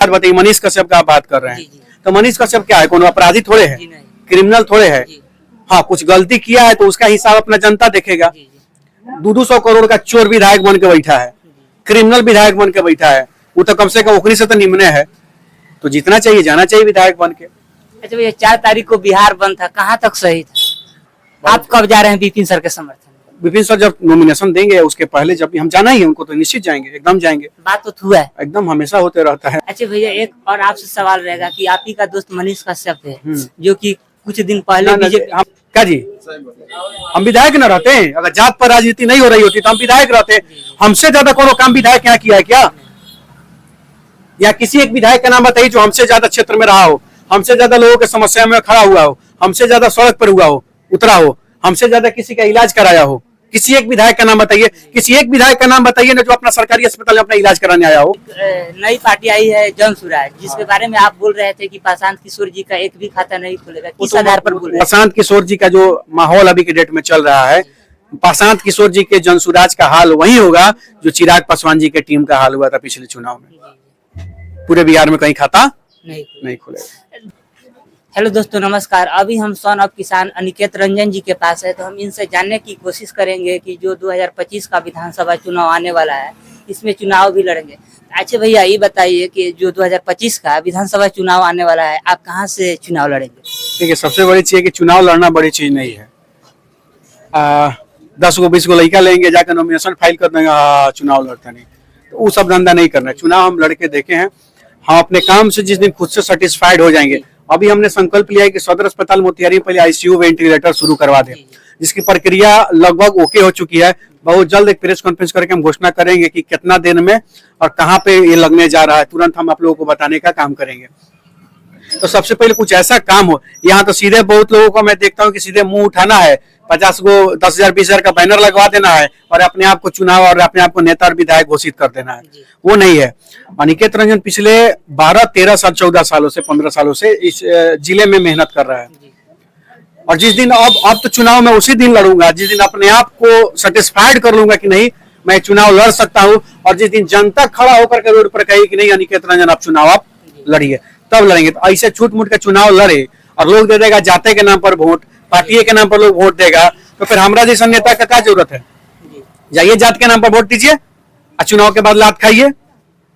बात बताइए, मनीष कश्यप का आप बात कर रहे हैं, तो मनीष कश्यप क्या है, कौन अपराधी थोड़े है, क्रिमिनल थोड़े है। हाँ, कुछ गलती किया है तो उसका हिसाब अपना जनता देखेगा। 200 करोड़ का चोर विधायक बन के बैठा है, क्रिमिनल विधायक बन के बैठा है, वो तो कम से कम ओखरी से तो निम्न है, तो जीतना चाहिए, जाना चाहिए विधायक बन के। अच्छा भैया, 4 तारीख को बिहार बंद था, कहाँ तक सही था? आप कब जा रहे हैं विपिन सर के समर्थन? विपिन सर जब नॉमिनेशन देंगे उसके पहले जब भी हम जाना ही है उनको, तो निश्चित जाएंगे, एकदम जाएंगे। बात तो हुआ है, एकदम हमेशा होते रहता है। अच्छा भैया, एक और आपसे सवाल रहेगा कि आप ही का दोस्त मनीष कश्यप है, जो कि कुछ दिन पहले बीजेपी, क्या जी, हम विधायक न रहते हैं? अगर जात पर राजनीति नहीं हो रही होती तो हम विधायक रहते। हमसे ज्यादा कोनो काम विधायक यहाँ किया है क्या? या किसी एक विधायक का नाम बताइए जो हमसे ज्यादा क्षेत्र में रहा हो, हमसे ज्यादा लोगों के समस्या में खड़ा हुआ हो, हमसे ज्यादा सड़क पर हुआ हो, उतरा हो, हमसे ज्यादा किसी का इलाज कराया हो। किसी एक विधायक का नाम बताइए, किसी एक विधायक का नाम बताइए ना जो अपना सरकारी अस्पताल में अपना इलाज कराने आया हो। नई पार्टी आई है जन सुराज, जिसके बारे में आप बोल रहे थे कि प्रशांत किशोर जी का एक भी खाता नहीं खुलेगा, किस आधार पर बोल रहे हैं? प्रशांत किशोर जी का जो माहौल अभी के डेट में चल रहा है, प्रशांत किशोर जी के जन सुराज का हाल वही होगा जो चिराग पासवान जी के टीम का हाल हुआ था पिछले चुनाव में। पूरे बिहार में कहीं खाता नहीं खुलेगा। हेलो दोस्तों, नमस्कार। अभी हम सन ऑफ किसान अनिकेत रंजन जी के पास है, तो हम इनसे जानने की कोशिश करेंगे कि जो 2025 का विधानसभा चुनाव आने वाला है, इसमें चुनाव भी लड़ेंगे। अच्छा भैया, ये बताइए कि जो 2025 का विधानसभा चुनाव आने वाला है, आप कहाँ से चुनाव लड़ेंगे? देखिए, सबसे बड़ी चीज है कि चुनाव लड़ना बड़ी चीज नहीं है। 10 को 20 को लड़का लेंगे, जाकर नॉमिनेशन फाइल कर देंगे, चुनाव लड़ता नहीं, तो वो सब धंधा नहीं करना है। चुनाव हम लड़के देखे हैं, हम अपने काम से जिस दिन खुद से सेटिस्फाइड हो जाएंगे। अभी हमने संकल्प लिया है कि सदर अस्पताल मोतिहारी में पहले आईसीयू वेंटिलेटर शुरू करवा दें, जिसकी प्रक्रिया लगभग ओके हो चुकी है। बहुत जल्द एक प्रेस कॉन्फ्रेंस करके हम घोषणा करेंगे कि कितना दिन में और कहाँ पे ये लगने जा रहा है, तुरंत हम आप लोगों को बताने का काम करेंगे। तो सबसे पहले कुछ ऐसा काम हो, यहाँ तो सीधे बहुत लोगों को मैं देखता हूँ कि सीधे मुंह उठाना है, 50 को 10,000 20,000 का बैनर लगवा देना है और अपने आप को चुनाव और अपने आप को नेता और विधायक घोषित कर देना है, वो नहीं है। अनिकेत रंजन पिछले 12, 13 साल, 14 सालों से, 15 सालों से इस जिले में मेहनत कर रहा है। और जिस दिन अब तो चुनाव में उसी दिन लड़ूंगा जिस दिन अपने आप को सेटिस्फाइड कर लूंगा कि नहीं मैं चुनाव लड़ सकता हूँ, और जिस दिन जनता खड़ा होकर के रोड पर कहे कि नहीं अनिकेत रंजन आप चुनाव आप लड़िए, तब लड़ेंगे। तो ऐसे छूट मूट का चुनाव लड़े और लोग दे देगा जाते के नाम पर वोट, पार्टी के नाम पर लोग वोट देगा, तो फिर हमारा जैसा नेता का क्या जरूरत है? जाइए जात के नाम पर वोट दीजिए और चुनाव के बाद लात खाइए।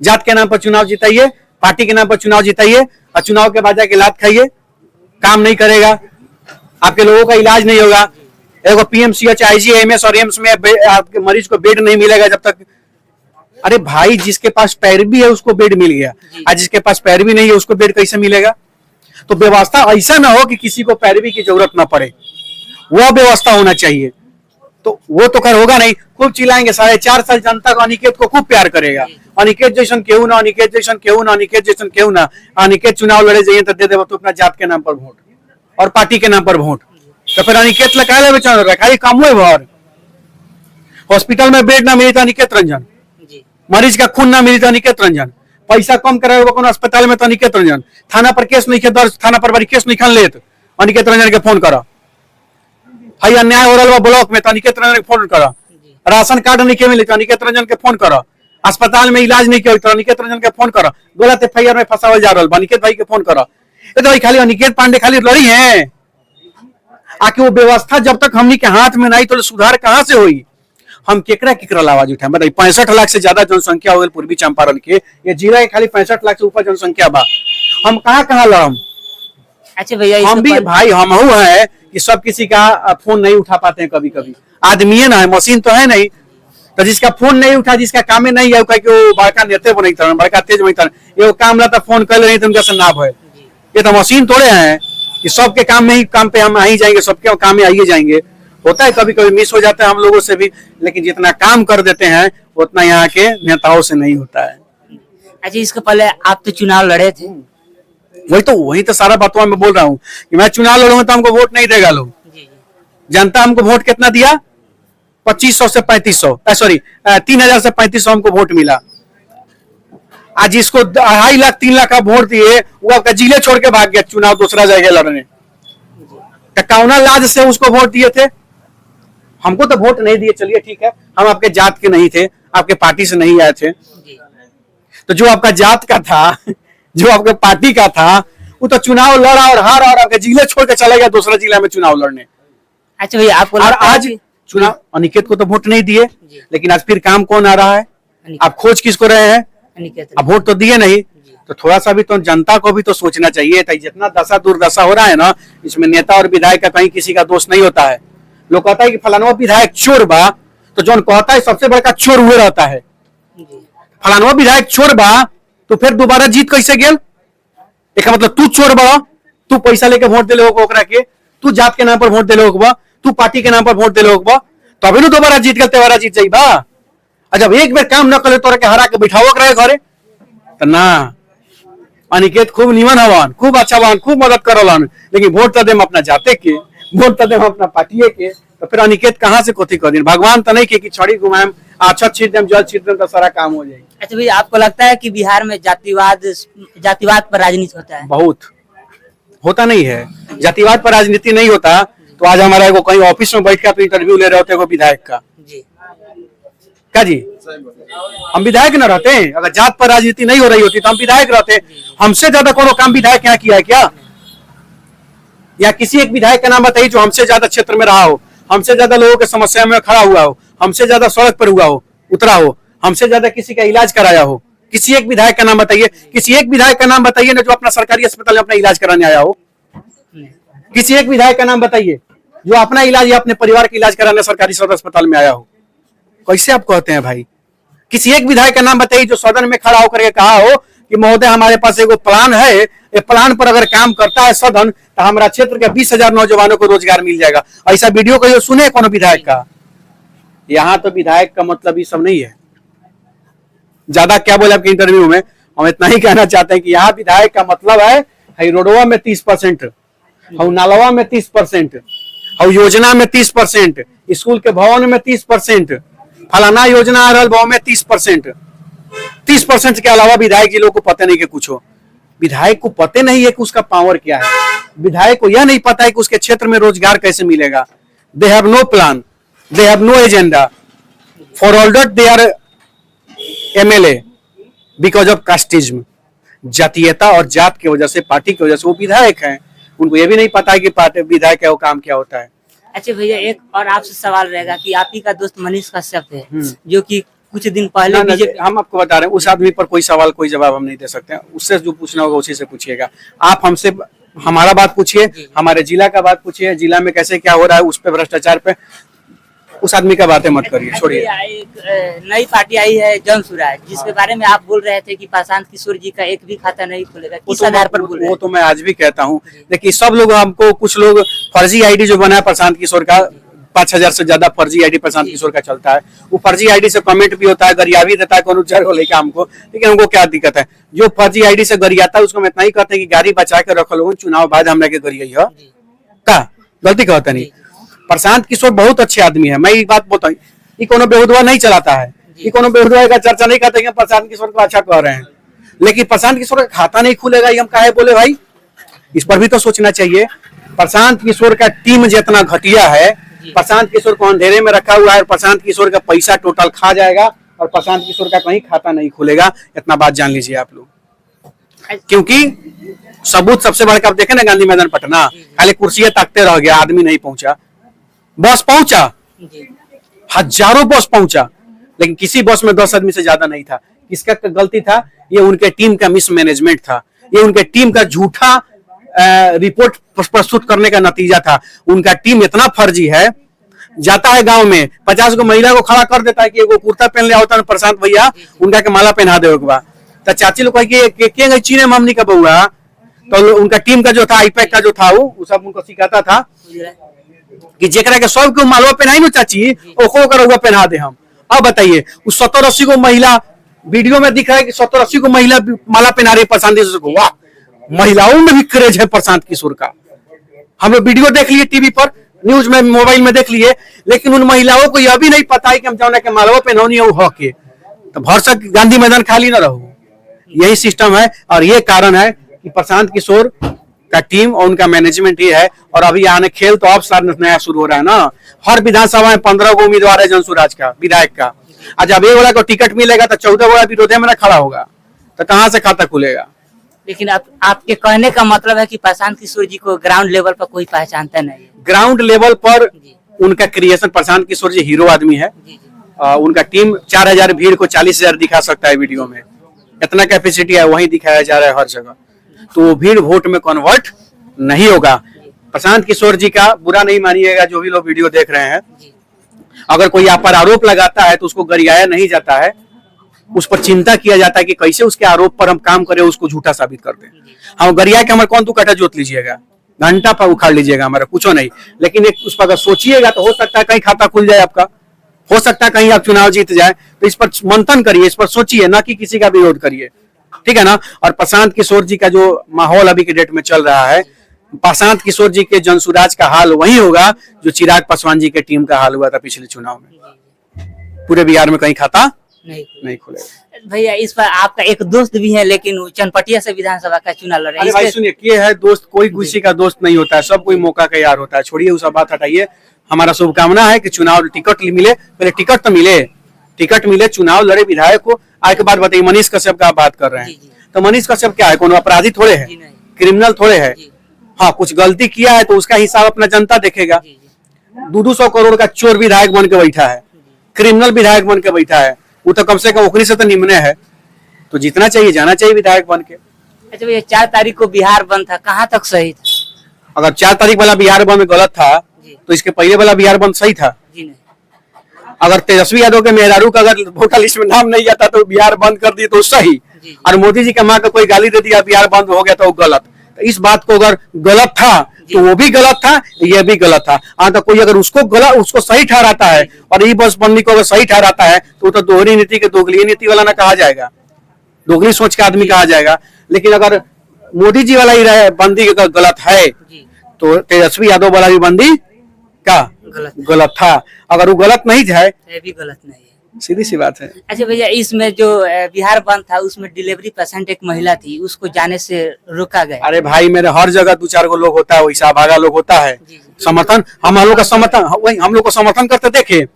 जात के नाम पर चुनाव जिताइए, पार्टी के नाम पर चुनाव जिताइए और चुनाव के बाद जाके लात खाइए। काम नहीं करेगा, आपके लोगों का इलाज नहीं होगा। एगो पीएमसीएच, आईजीआईएमएस और एम्स में आपके मरीज को बेड नहीं मिलेगा जब तक। अरे भाई, जिसके पास पैरवी है उसको बेड मिल गया, और जिसके पास पैरवी नहीं है उसको बेड कैसे मिलेगा? तो व्यवस्था ऐसा ना हो कि किसी को पैरवी की जरूरत ना पड़े, वो व्यवस्था होना चाहिए। तो वो तो खैर होगा नहीं, खूब चिल्लाएंगे, 4.5 साल जनता को अनिकेत को खूब प्यार करेगा। अनिकेत जैसन केहू ना, अनिकेत जैसन केहू ना, अनिकेत जैसन केहू ना। अनिकेत चुनाव लड़े जाइए तो दे दे तो अपना जात के नाम पर वोट और पार्टी के नाम पर वोट, तो फिर अनिकेत लगा ले बेचारा, खाली काम हुए भर। हॉस्पिटल में बेड ना मिली तो अनिकेत रंजन, मरीज का खून ना मिली तो अनिकेत रंजन, पैसा कम कराए अस्पताल में तो अनिकेत रंजन, थाना पर केस नहीं दर्ज, थाना पर केस नहीं खान ले तो अनिकेत रंजन के फोन करा। हाई अन्याय हो रहा ब्लॉक में तो अनिकेत रंजन के फोन करा। राशन कार्ड नहीं मिले तो अनिकेत रंजन के फोन करा। अस्पताल में इलाज नहीं किया तो अनिकेत रंजन के फोन करा। गलत एफआईआर में फंसावल जा रहा अनिकेत भाई के फोन करा। ये तो खाली अनिकेत पांडे खाली लड़ी है, आके वो व्यवस्था जब तक हमनी के हाथ में नहीं तो सुधार कहां से हुई? हम केकरा आवाज उठाए? बताइए, 65 लाख से ज्यादा जनसंख्या हो गई पूर्वी चंपारण के, ये जिला के खाली 65 लाख से ऊपर जनसंख्या बा, हम कहाँ लड़म? अच्छा भैया, हम भी भाई हम है कि सब किसी का फोन नहीं उठा पाते हैं, कभी कभी आदमी है ना, मशीन तो है नहीं। तो जिसका फोन नहीं उठा, जिसका काम नहीं है, वो बड़का नेता बनी तरह, बड़का तेज बनी तरह, ये काम ला फोन कर ले तो उनका से नाभ है। ये तो मशीन थोड़े हैं कि सबके काम में ही काम पे हम आ ही जाएंगे, सबके काम में आइए जाएंगे। होता है कभी कभी मिस हो जाता है हम लोगों से भी, लेकिन जितना काम कर देते हैं उतना यहाँ के नेताओं से नहीं होता है। अच्छा, इसके पहले आप तो चुनाव लड़े थे? वही तो सारा बातों में बोल रहा हूँ कि मैं चुनाव लड़ूंगा तो हमको वोट नहीं देगा लोग। जनता हमको वोट कितना दिया? 2500 से 3500, सॉरी 3000 से 3500 हमको वोट मिला। आज जिसको 2.5 लाख 3 लाख का वोट दिए वो आपका जिले छोड़ के भाग गया चुनाव दूसरा जगह लड़ने। कौना लाज से उसको वोट दिए थे? हमको तो वोट नहीं दिए, चलिए ठीक है, हम आपके जात के नहीं थे, आपके पार्टी से नहीं आए थे, तो जो आपका जात का था जो आपके पार्टी का था वो तो चुनाव लड़ा और हारा और आपके जिले छोड़ के चला गया दूसरा जिला में चुनाव लड़ने। अच्छा भैया, आपको और लगता है आज कि- चुनाव अनिकेत को तो वोट नहीं दिए, जी। लेकिन आज फिर काम कौन आ रहा है? अनिकेत- आप खोज किसको रहे हैं? अनिकेत अब वोट तो दिए नहीं, तो थोड़ा सा भी तो जनता को भी तो सोचना चाहिए था। जितना दशा दुर्दशा हो रहा है ना, इसमें नेता और विधायक का कहीं किसी का दोष नहीं होता है। लोग कहता है कि फलाना विधायक चोर बा, तो जो कहता है सबसे बड़का चोर हुए रहता है। जी। फलाना विधायक चोर बा तो फिर दोबारा जीत कैसे गेल? एक मतलब तू चोर बा, तू पैसा लेके वोट दिले होगा ओकरा के, तू जात के नाम पर वोट दिले होगा, तू पार्टी के नाम पर वोट दिले होगा, तो अभी दोबारा जीत गल तेवारा जीत जाई बा। जब एक बार काम न करे तोरा के हरा के बिठाओ करे घरे तो ना। अनिकेत खूब निमन हवन, खूब अच्छा हवन, खूब मदद करलन, लेकिन वोट तो देम अपना जाते के, वोट तो देम अपना पार्टी के, तो फिर अनिकेत कहाँ से कोथी कर दिन? भगवान तो नहीं के कि छड़ी घुमाएम, अच्छा छीट देम, जल छीट देम तो सारा काम हो जाएगी। अच्छा भैया, आपको लगता है कि बिहार में जातिवाद पर राजनीति होता है? बहुत होता नहीं है, जातिवाद पर राजनीति नहीं होता तो आज हमारा एगो कहीं ऑफिस में बैठ के आप इंटरव्यू ले रहे होते एगो विधायक का, जी। क्या जी? हम विधायक न रहते? अगर जात पर राजनीति नहीं हो रही होती तो हम विधायक रहते। हमसे ज्यादा कोनो काम विधायक यहाँ किया है क्या? या किसी एक विधायक का नाम बताइए जो हमसे ज्यादा क्षेत्र में रहा हो, हमसे ज्यादा लोगों के समस्या में खड़ा हुआ हो, हमसे ज्यादा सड़क पर हुआ हो, उतरा हो, हमसे ज्यादा किसी का इलाज कराया हो। किसी एक विधायक का नाम बताइए, किसी एक विधायक का नाम बताइए ना जो अपना सरकारी अस्पताल में अपना इलाज कराने आया हो। किसी एक विधायक का नाम बताइए जो अपना इलाज या अपने परिवार का इलाज कराने सरकारी सदर अस्पताल में आया हो। कैसे आप कहते हैं भाई? किसी एक विधायक का नाम बताइए जो सदन में खड़ा होकर के कहा हो कि महोदय हमारे पास एगो प्लान है, ये प्लान पर अगर काम करता है सदन तो हमारा क्षेत्र के 20,000 नौजवानों को रोजगार मिल जाएगा। ऐसा वीडियो कहियो सुने कोनो विधायक का? यहाँ तो विधायक का मतलब ये सब नहीं है। ज्यादा क्या बोले आपके इंटरव्यू में, हम इतना ही कहना चाहते हैं कि यहाँ विधायक का मतलब है रोडवा में 30%, नालवा में 30%, योजना में 30%, स्कूल के भवन में 30%, फलाना योजना आ रहा भाव में 30%। 30% के अलावा विधायक जी लोग को पता नहीं कि कुछ हो। विधायक को पता नहीं है कि उसका पावर क्या है। विधायक को यह नहीं पता है कि उसके क्षेत्र में रोजगार कैसे मिलेगा। They have no plan, they have no agenda, for all that they are MLA because of casteism. जातीयता और जात की वजह से, पार्टी की वजह से वो विधायक हैं। उनको ये भी नहीं पता है कि पार्टी विधायक का वो काम क्या होता है। अच्छा भैया, एक और आपसे सवाल रहेगा कि आप ही का दोस्त मनीष कश्यप है जो कि कुछ दिन पहले बीजेपी, हम आपको बता रहे हैं उस आदमी पर कोई सवाल कोई जवाब हम नहीं दे सकते हैं। उससे जो पूछना होगा उसी से पूछिएगा। आप हमसे हमारा बात पूछिए, हमारे जिला का बात पूछिए, जिला में कैसे क्या हो रहा है उस पे, भ्रष्टाचार पे। उस आदमी का बातें मत करिए, छोड़िए। एक नई पार्टी आई है जन स्वराज, जिसके बारे में आप बोल रहे थे कि प्रशांत किशोर जी का एक भी खाता नहीं खुलेगा, किस आधार पर बोल रहे वो तो मैं आज भी कहता हूँ। देखिए सब लोग हमको, कुछ लोग फर्जी आईडी जो बना है प्रशांत किशोर का, 5,000 से ज्यादा फर्जी आईडी प्रशांत किशोर का चलता है। वो फर्जी आईडी से कमेंट भी होता है, गरिया भी देता है कौन को लेकर हमको, लेकिन हमको क्या दिक्कत है? जो फर्जी आईडी से गरियाता है उसको हम इतना ही कहते हैं कि गाड़ी बचा के रख लो, चुनाव बाद हमरा के गरिया है का गलती कहता नहीं। प्रशांत किशोर बहुत अच्छे आदमी है। मैं एक बात बोलता हूँ, ये कोनो बेहुदवा नहीं चलाता है, ये कोनो बेहुदवा का चर्चा नहीं करते कि प्रशांत किशोर को अच्छा कह रहे हैं, लेकिन प्रशांत किशोर का खाता नहीं खुलेगा ये हम काहे बोले भाई? इस पर भी तो सोचना चाहिए। प्रशांत किशोर का टीम जितना घटिया है, प्रशांत किशोर को अंधेरे में रखा हुआ है, प्रशांत किशोर का पैसा टोटल खा जाएगा और प्रशांत किशोर का कहीं खाता नहीं खुलेगा। इतना बात जान लीजिए आप लोग। क्योंकि सबूत सबसे बड़ा आप देखे ना, गांधी मैदान पटना, खाली कुर्सियां ताकते रह गया, आदमी नहीं पहुंचा। बस पहुंचा, हजारों बस पहुंचा, लेकिन किसी बस में 10 आदमी से ज्यादा नहीं था। किसका गलती था? ये उनके टीम का मिसमैनेजमेंट था, ये उनके टीम का झूठा रिपोर्ट प्रस्तुत करने का नतीजा था। उनका टीम इतना फर्जी है, जाता है गांव में 50 को महिला को खड़ा कर देता है कि एगो कुर्ता पहन लिया होता है प्रशांत भैया, उनका के माला पहना दे तो चाची लोग कहे चीने मम्मी का बउआ, तो उनका टीम का जो था, आईपैक का जो था, वो सब उनको सिखाता था कि जेकरा के सब को मालवा पहनाई ना चाची, ओको कर पहना दे हम। अब बताइए उस 70-80 को महिला वीडियो में दिख रहा है कि 70-80 को महिला माला पहना रही प्रशांत किशोर को। वाह, महिलाओं में भी क्रेज है प्रशांत किशोर का। हमें वीडियो देख लिए टीवी पर, न्यूज में, मोबाइल में देख लिए, लेकिन उन महिलाओं को यह भी नहीं पता है कि हम जाना के मालवा पहनौनी है वो हक है, तो भरसक गांधी मैदान खाली ना रहो। यही सिस्टम है और ये कारण है कि प्रशांत किशोर का टीम और उनका मैनेजमेंट ही है। और अभी आने खेल तो अब साल नया शुरू हो रहा है ना। हर विधानसभा में 15 गो उम्मीदवार है जन स्वराज का, विधायक का। आज अब एक वाला को टिकट मिलेगा तो 14 वाला विरोधे में ना खड़ा होगा, तो कहां से खाता खुलेगा? लेकिन आपके कहने का मतलब है कि प्रशांत किशोर जी को ग्राउंड लेवल पर कोई पहचानता नहीं है। ग्राउंड लेवल पर उनका क्रिएशन, प्रशांत किशोर जी हीरो आदमी है। उनका टीम 4000 भीड़ को 40,000 दिखा सकता है वीडियो में, इतना कैपेसिटी है, वही दिखाया जा रहा है हर जगह। तो वो भीड़ वोट में कन्वर्ट नहीं होगा। प्रशांत किशोर जी का बुरा नहीं मानिएगा, जो भी लोग वीडियो देख रहे हैं, अगर कोई आप पर आरोप लगाता है तो उसको गरियाया नहीं जाता है, उस पर चिंता किया जाता है कि कैसे उसके आरोप पर हम काम करें, उसको झूठा साबित कर दें। हम गरिया के हमारे कौन तू कटा जोत लीजिएगा, घंटा पर उखाड़ लीजिएगा, हमारा कुछ नहीं। लेकिन एक उस पर अगर सोचिएगा तो हो सकता है कहीं खाता खुल जाए आपका, हो सकता है कहीं आप चुनाव जीत जाए। तो इस पर मंथन करिए, इस पर सोचिए, ना कि किसी का विरोध करिए, ठीक है ना। और प्रशांत किशोर जी का जो माहौल अभी के डेट में चल रहा है, प्रशांत किशोर जी के जनसुराज का हाल वही होगा जो चिराग पासवान जी के टीम का हाल हुआ था पिछले चुनाव में। पूरे बिहार में कहीं खाता नहीं खुलेगा। भैया इस पर आपका एक दोस्त भी है, लेकिन वो चनपटिया से विधानसभा का चुनाव लड़ रहे हैं। भाई सुनिए, ये है दोस्त, कोई किसी का दोस्त नहीं होता है, सब कोई मौका का यार होता है। छोड़िए उस बात हटाइए। हमारा शुभकामना है कि चुनाव टिकट मिले, पहले टिकट तो मिले, टिकट मिले, चुनाव लड़े विधायक को। आज के बाद बताइए, मनीष कश्यप का आप बात कर रहे हैं, तो मनीष कश्यप क्या है, कौन अपराधी थोड़े है, क्रिमिनल थोड़े है। हाँ, कुछ गलती किया है तो उसका हिसाब अपना जनता देखेगा। 200 करोड़ का चोर विधायक बन के बैठा है, क्रिमिनल विधायक बन के बैठा है, वो तो कम से कम ओखरी से तो निम्न है, तो जितना चाहिए जाना चाहिए विधायक बन के। अच्छा भैया, 4 तारीख को बिहार बंद था, कहाँ तक सही था? अगर 4 तारीख वाला बिहार बंद गलत था तो इसके पहले वाला बिहार बंद सही था। अगर तेजस्वी यादव के मेहरारू का अगर वोटर लिस्ट में नाम नहीं आता तो बिहार बंद कर दिए तो सही, और मोदी जी के माँ का कोई गाली दे दिया बिहार बंद हो गया तो वो गलत। तो इस बात को अगर गलत था तो वो भी गलत था, ये भी गलत था। तो कोई अगर उसको सही ठहराता है और ई बस बंदी को अगर सही ठहराता है तो तो दोहरी नीति के दोगली नीति वाला ना कहा जाएगा, दोगली सोच का आदमी कहा जाएगा। लेकिन अगर मोदी जी वाला ही बंदी गलत है तो तेजस्वी यादव वाला भी बंदी का गलत था। अगर वो गलत नहीं है, ये भी गलत नहीं है, सीधी सी बात है। अच्छा भैया, इसमें जो बिहार बंद था उसमें डिलीवरी पेशेंट एक महिला थी, उसको जाने से रोका गया। अरे भाई, मेरे हर जगह 2-4 गो लोग होता है, वैसा भागा लोग होता है। समर्थन हम लोग का समर्थन, वही हम लोग को समर्थन करते देखे,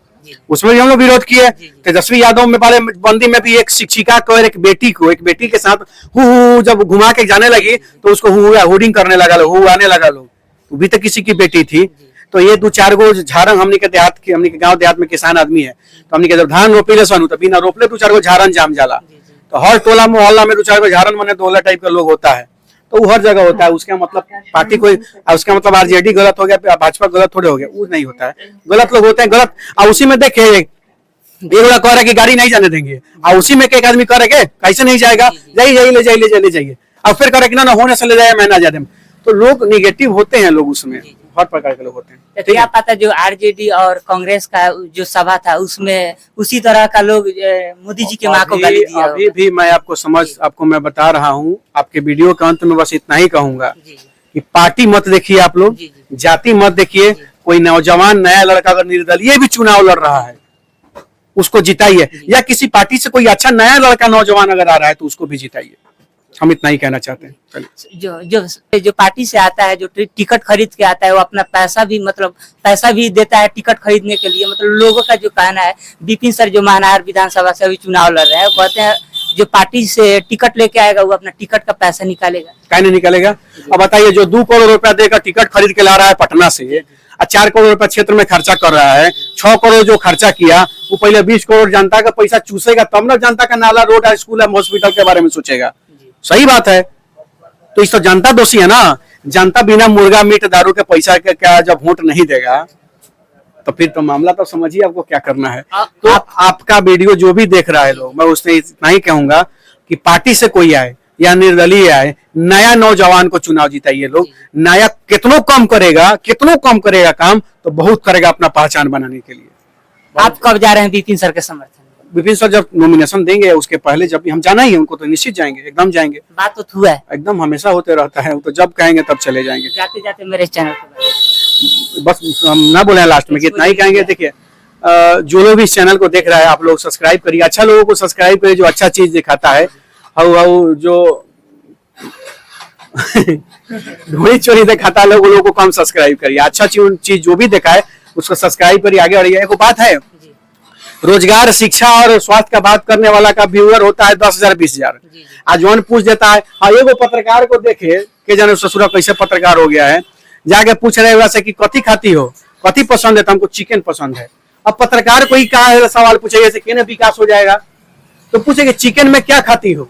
उसमें भी हम लोग विरोध किए। तेजस्वी यादव में वाले बंदी में भी एक शिक्षिका को, एक बेटी के साथ हु जब घुमा के जाने लगी तो उसको होर्डिंग करने लगा लोग, आने लगा लोग, वो भी तो किसी की बेटी थी। तो ये 2-4 गो झारंग, हमने के गांव देहात में किसान आदमी है, तो हमने के जब धान रोपी ले सन तो बिना रोपले 2-4 गो झारन जाम जाला। तो हर टोला मोहल्ला में 2-4 गो झारन मने दोला टाइप का लोग होता है, तो वो हर जगह होता है। उसका मतलब पार्टी कोई, उसका मतलब आरजेडी गलत हो गया, भाजपा गलत थोड़े हो गया, वो नहीं होता है। गलत लोग होते हैं गलत। और उसी में देखे एक वाला कह रहा है कि गाड़ी नहीं जाने देंगे, और उसी में एक आदमी कह रहे कैसे नहीं जाएगा, जाइए ले जाइए, और फिर कह रहे कि ना होने से ले जाए, मैं ना जा दे। तो लोग निगेटिव होते हैं, लोग उसमें हर प्रकार के लोग होते हैं। तो क्या पता जो आरजेडी और कांग्रेस का जो सभा था उसमें उसी तरह का लोग मोदी जी के माँ को गाली दिया। अभी भी मैं आपको मैं बता रहा हूँ, आपके वीडियो के अंत में बस इतना ही कहूंगा कि पार्टी मत देखिए आप लोग, जाति मत देखिए। कोई नौजवान नया लड़का अगर निर्दलीय भी चुनाव लड़ रहा है उसको जिताइए, या किसी पार्टी से कोई अच्छा नया लड़का नौजवान अगर आ रहा है तो उसको भी जिताइए। हम इतना ही कहना चाहते हैं। जो पार्टी से आता है, जो टिकट खरीद के आता है, वो अपना पैसा भी देता है टिकट खरीदने के लिए। मतलब लोगों का जो कहना है, विपिन सर जो महानार विधानसभा से अभी चुनाव लड़ रहे हैं, वो कहते हैं जो पार्टी से टिकट लेके आएगा वो अपना टिकट का पैसा निकालेगा। क्या नहीं निकालेगा? अब बताइए, जो 2 करोड़ रुपया देकर टिकट खरीद के ला रहा है पटना से, 4 करोड़ रुपया क्षेत्र में खर्चा कर रहा है, 6 करोड़ जो खर्चा किया वो पहले 20 करोड़ जनता का पैसा चूसेगा, तब ना जनता का नाला, रोड, स्कूल, हॉस्पिटल के बारे में सोचेगा। सही बात है। तो इस तो जनता दोषी है ना। जनता बिना मुर्गा मीट दारू के पैसा के क्या जब वोट नहीं देगा तो फिर तो मामला तो समझिए आपको क्या करना है। तो आपका वीडियो जो भी देख रहा है लोग, मैं उससे इतना ही कहूंगा कि पार्टी से कोई आए या निर्दलीय आए, नया नौजवान को चुनाव जिताइए लोग। नया कितनों कम करेगा काम, तो बहुत करेगा अपना पहचान बनाने के लिए। आप कब जा रहे हैं विपिन सर के समर्थन? विपिन सर जब नॉमिनेशन देंगे उसके पहले, जब हम जाना ही है उनको, तो निश्चित जाएंगे, एकदम जाएंगे। बात तो हुआ है, एकदम हमेशा होते रहता है, तो जब कहेंगे तब चले जाएंगे। जाते जाते मेरे चैनल पर बस हम ना बोले लास्ट में, कितना ही कहेंगे। देखिए, जो लोग इस चैनल को देख रहा है, आप लोग सब्सक्राइब करिए, अच्छा लोगों को सब्सक्राइब करिए जो अच्छा चीज दिखाता है। जो ढोड़ी चोरी दिखाता है लोगों को कम सब्सक्राइब करिए, अच्छा चीज जो भी दिखाए उसको सब्सक्राइब करिए, आगे बढ़िए। एक बात है, रोजगार, शिक्षा और स्वास्थ्य का बात करने वाला का व्यूअर होता है 10,000 20,000। आज वन पूछ देता है, हाँ एगो पत्रकार को देखे के जाने ससुरा कैसे पत्रकार हो गया है, जाके पूछ रहे वैसे कि कथी खाती हो, कथी पसंद है, तो हमको चिकन पसंद है। अब पत्रकार को ही कहा सवाल पूछेगा जैसे केने विकास हो जाएगा, तो पूछेगा चिकन में क्या खाती हो,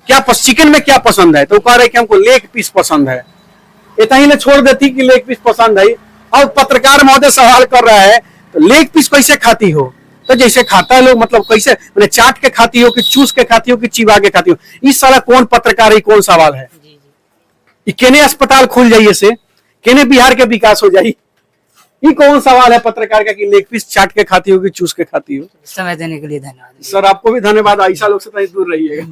क्या चिकन में क्या पसंद है, तो कह रहे कि हमको लेग पीस पसंद है। इतना ही छोड़ देती कि लेग पीस पसंद है। अब पत्रकार महोदय सवाल कर रहा है तो लेग पीस कैसे खाती हो, तो जैसे खाता है लोग, मतलब कैसे मैंने चाट के खाती हो कि चूस के खाती हो कि चिबा के खाती हो। इस साला कौन पत्रकार है, कौन सवाल है? केने अस्पताल खुल जाइए से, केने बिहार के विकास हो जाये, ये कौन सवाल है पत्रकार का कि लेग पीस चाट के खाती हो कि चूस के खाती हो? समय देने के लिए धन्यवाद सर। आपको भी धन्यवाद। ऐसा लोग से दूर रहिएगा।